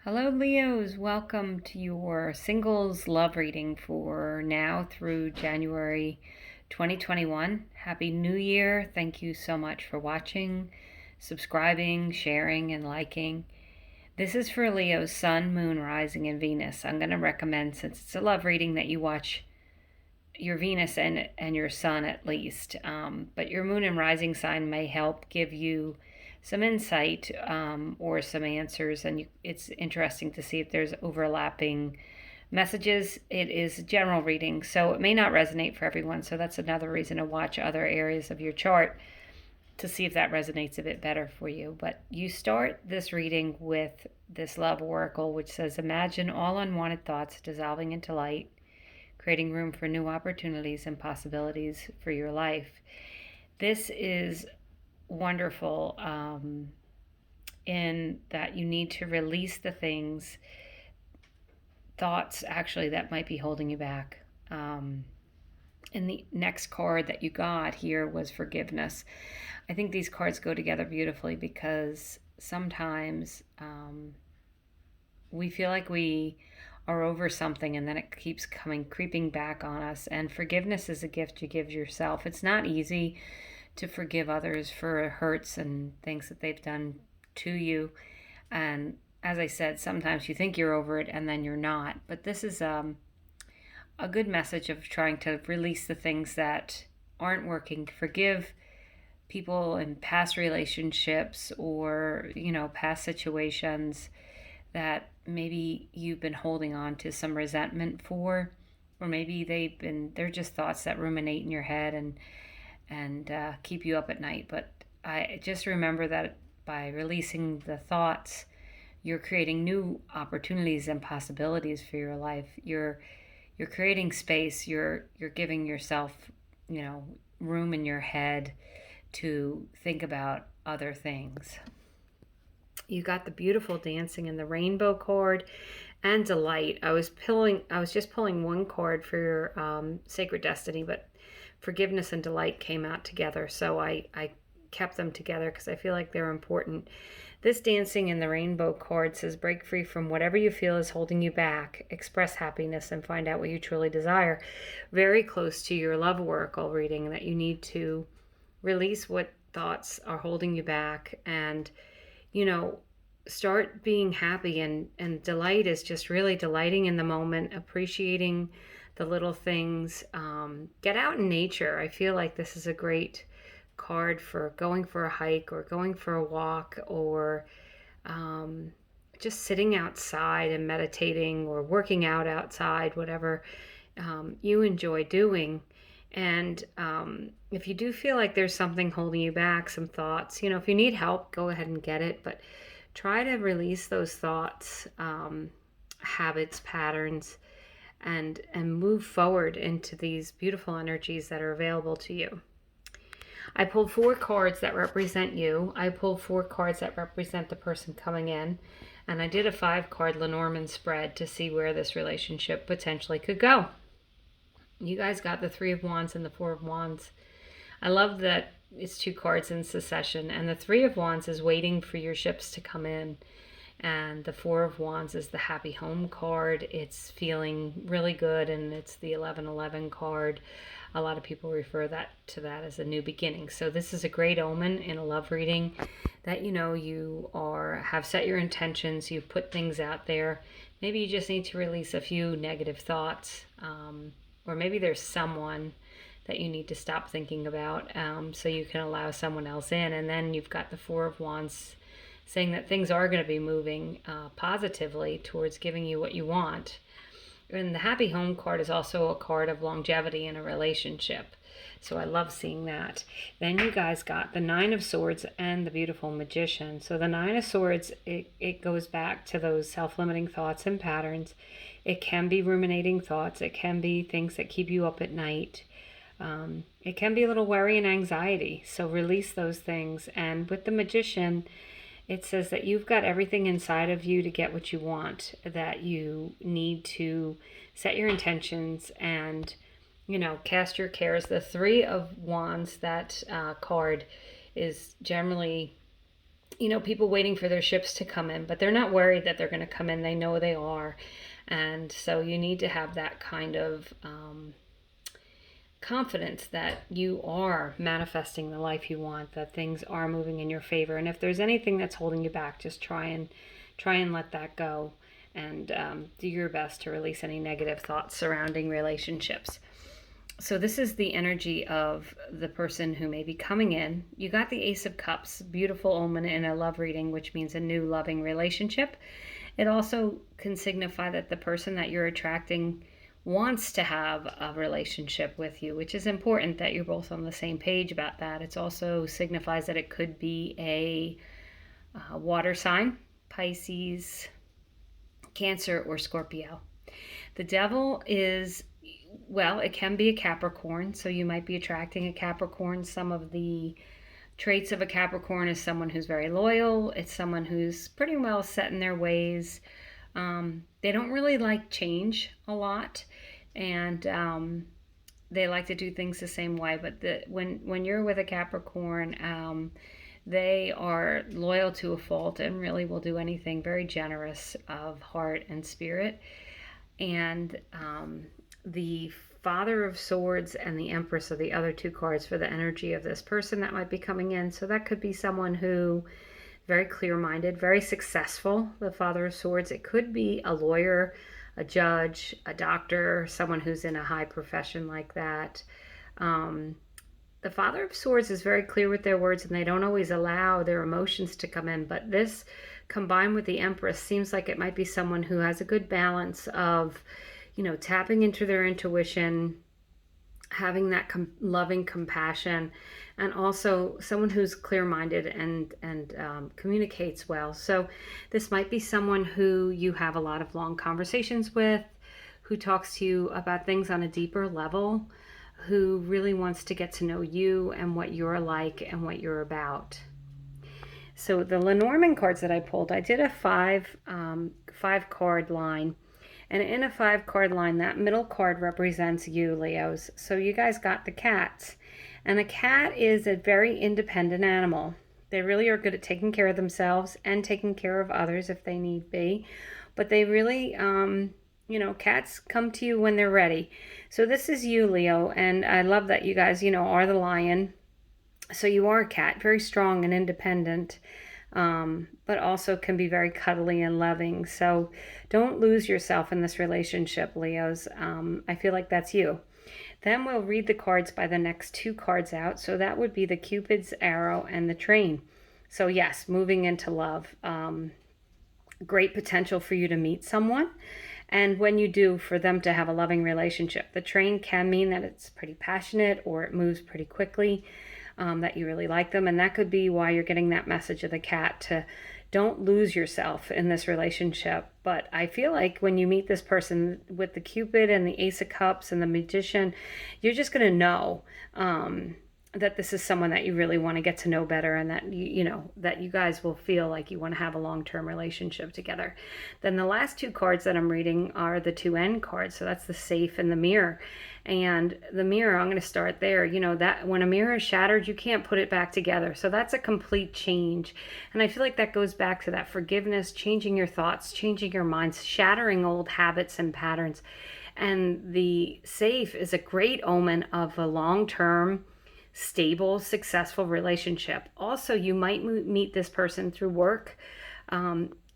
Hello, Leos. Welcome to your singles love reading for now through January 2021. Happy New Year. Thank you so much for watching, subscribing, sharing, and liking. This is for Leo's Sun, Moon, Rising, and Venus. I'm going to recommend, since it's a love reading, that you watch your Venus and your Sun at least. But your Moon and Rising sign may help give you some insight or some answers, and it's interesting to see if there's overlapping messages. It is a general reading, so it may not resonate for everyone, so that's another reason to watch other areas of your chart to see if that resonates a bit better for you. But you start this reading with this love oracle, which says, imagine all unwanted thoughts dissolving into light, creating room for new opportunities and possibilities for your life. This is wonderful in that you need to release the thoughts actually that might be holding you back. And the next card that you got here was forgiveness. I think these cards go together beautifully because sometimes we feel like we are over something and then it keeps creeping back on us. And forgiveness is a gift you give yourself. It's not easy to forgive others for hurts and things that they've done to you. And as I said, sometimes you think you're over it and then you're not. But this is a good message of trying to release the things that aren't working. Forgive people in past relationships or, past situations that maybe you've been holding on to some resentment for, or maybe they're just thoughts that ruminate in your head and keep you up at night. But I just remember that by releasing the thoughts, you're creating new opportunities and possibilities for your life. You're creating space. You're giving yourself, room in your head to think about other things. You got the beautiful dancing in the rainbow card and delight. I was just pulling one card for your sacred destiny, but forgiveness and delight came out together, so I kept them together because I feel like they're important. This dancing in the rainbow card says, break free from whatever you feel is holding you back, express happiness, and find out what you truly desire. Very close to your love oracle reading, that you need to release what thoughts are holding you back and start being happy. And delight is just really delighting in the moment, appreciating the little things. Get out in nature. I feel like this is a great card for going for a hike or going for a walk, or just sitting outside and meditating or working out outside, whatever you enjoy doing. And if you do feel like there's something holding you back, some thoughts, if you need help, go ahead and get it. But try to release those thoughts, habits, patterns, and move forward into these beautiful energies that are available to you. I pulled 4 cards that represent you. I pulled 4 cards that represent the person coming in. And I did a 5-card Lenormand spread to see where this relationship potentially could go. You guys got the 3 of Wands and the 4 of Wands. I love that it's 2 cards in succession. And the 3 of Wands is waiting for your ships to come in. And the 4 of Wands is the happy home card. It's feeling really good, and it's the 1111 card. A lot of people refer to that as a new beginning. So this is a great omen in a love reading, that you have set your intentions, you've put things out there. Maybe you just need to release a few negative thoughts, or maybe there's someone that you need to stop thinking about, so you can allow someone else in. And then you've got the 4 of Wands saying that things are going to be moving positively towards giving you what you want. And the happy home card is also a card of longevity in a relationship. So I love seeing that. Then you guys got the 9 of Swords and the beautiful Magician. So the 9 of Swords, it goes back to those self-limiting thoughts and patterns. It can be ruminating thoughts. It can be things that keep you up at night. It can be a little worry and anxiety. So release those things. And with the Magician, it says that you've got everything inside of you to get what you want, that you need to set your intentions and, cast your cares. The 3 of Wands, that card is generally people waiting for their ships to come in, but they're not worried that they're going to come in. They know they are. And so you need to have that kind of confidence that you are manifesting the life you want, that things are moving in your favor. And if there's anything that's holding you back, just try and let that go, and do your best to release any negative thoughts surrounding relationships. So this is the energy of the person who may be coming in. You got the Ace of Cups, beautiful omen in a love reading, which means a new loving relationship. It also can signify that the person that you're attracting wants to have a relationship with you, which is important that you're both on the same page about that. It also signifies that it could be a water sign, Pisces, Cancer, or Scorpio. The Devil is, well, it can be a Capricorn, so you might be attracting a Capricorn. Some of the traits of a Capricorn is someone who's very loyal. It's someone who's pretty well set in their ways. They don't really like change a lot, and they like to do things the same way. But when you're with a Capricorn, they are loyal to a fault and really will do anything, very generous of heart and spirit. And the Father of Swords and the Empress are the other two cards for the energy of this person that might be coming in. So that could be someone who very clear-minded, very successful, the Father of Swords. It could be a lawyer, a judge, a doctor, someone who's in a high profession like that. The Father of Swords is very clear with their words, and they don't always allow their emotions to come in. But this, combined with the Empress, seems like it might be someone who has a good balance of, tapping into their intuition, having that loving compassion, and also someone who's clear-minded and communicates well. So this might be someone who you have a lot of long conversations with, who talks to you about things on a deeper level, who really wants to get to know you and what you're like and what you're about. So the Lenormand cards that I pulled, I did a five card line. And in a 5-card line, that middle card represents you, Leos. So you guys got the cats. And a cat is a very independent animal. They really are good at taking care of themselves and taking care of others if they need be. But they really, cats come to you when they're ready. So this is you, Leo. And I love that you guys, are the lion. So you are a cat, very strong and independent. But also can be very cuddly and loving. So don't lose yourself in this relationship, Leos. I feel like that's you. Then we'll read the cards by the next 2 cards out. So that would be the Cupid's arrow and the train. So yes, moving into love. Great potential for you to meet someone. And when you do, for them to have a loving relationship. The train can mean that it's pretty passionate or it moves pretty quickly. That you really like them, and that could be why you're getting that message of the cat to don't lose yourself in this relationship. But I feel like when you meet this person with the Cupid and the Ace of Cups and the Magician, you're just going to know that this is someone that you really want to get to know better, and that that you guys will feel like you want to have a long-term relationship together. Then the last 2 cards that I'm reading are the 2N cards. So that's the safe and the mirror. And the mirror, I'm going to start there. That when a mirror is shattered, you can't put it back together. So that's a complete change. And I feel like that goes back to that forgiveness, changing your thoughts, changing your minds, shattering old habits and patterns. And the safe is a great omen of a long-term, stable, successful relationship. Also, you might meet this person through work.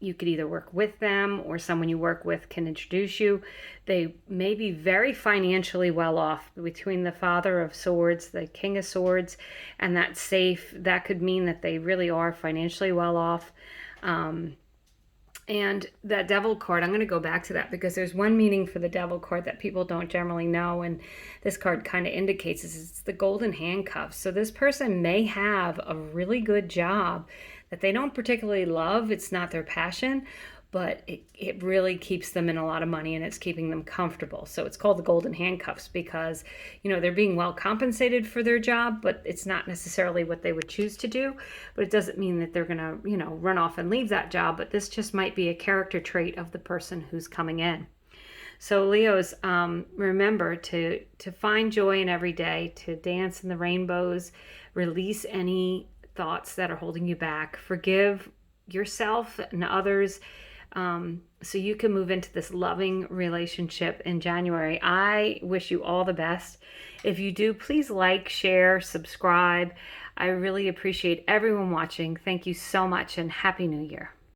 You could either work with them or someone you work with can introduce you. They may be very financially well off. Between the Father of Swords, the King of Swords, and that safe, that could mean that they really are financially well off. And that Devil card, I'm going to go back to that because there's one meaning for the Devil card that people don't generally know, and this card kind of indicates this. It's the golden handcuffs. So this person may have a really good job that they don't particularly love. It's not their passion, but it really keeps them in a lot of money, and it's keeping them comfortable. So it's called the golden handcuffs because, they're being well compensated for their job, but it's not necessarily what they would choose to do. But it doesn't mean that they're going to, run off and leave that job. But this just might be a character trait of the person who's coming in. So Leos, remember to find joy in every day, to dance in the rainbows, release any thoughts that are holding you back. Forgive yourself and others, so you can move into this loving relationship in January. I wish you all the best. If you do, please like, share, subscribe. I really appreciate everyone watching. Thank you so much, and Happy New Year.